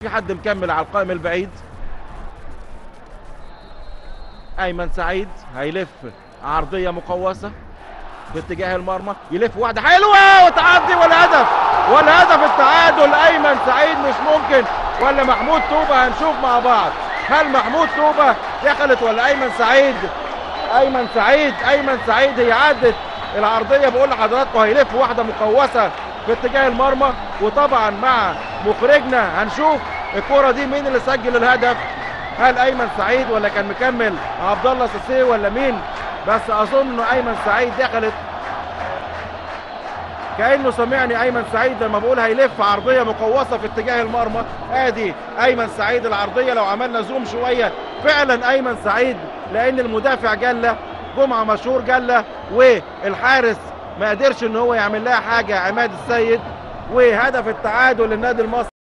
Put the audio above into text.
في حد مكمل على القائم البعيد. ايمن سعيد هيلف عرضيه مقوسه باتجاه المرمى، يلف واحده حلوه وتعدي والهدف، والهدف التعادل. ايمن سعيد مش ممكن، ولا محمود توبه؟ هنشوف مع بعض. هل محمود توبه دخلت ولا ايمن سعيد؟ ايمن سعيد هي عدت العرضيه. بقول لحضراتكم هيلف واحده مقوسه في اتجاه المرمى، وطبعا مع مخرجنا هنشوف الكره دي مين اللي سجل الهدف. هل ايمن سعيد ولا كان مكمل عبد الله سيسي ولا مين؟ بس اظن انه ايمن سعيد دخلت. كانه سمعني ايمن سعيد لما بقول هيلف عرضيه مقوسه في اتجاه المرمى. ادي ايمن سعيد العرضيه. لو عملنا زوم شويه فعلا ايمن سعيد، لان المدافع جله جمعه مشهور جله، والحارس ما قدرش ان هو يعمل لها حاجه عماد السيد. وهدف التعادل للنادي المصري.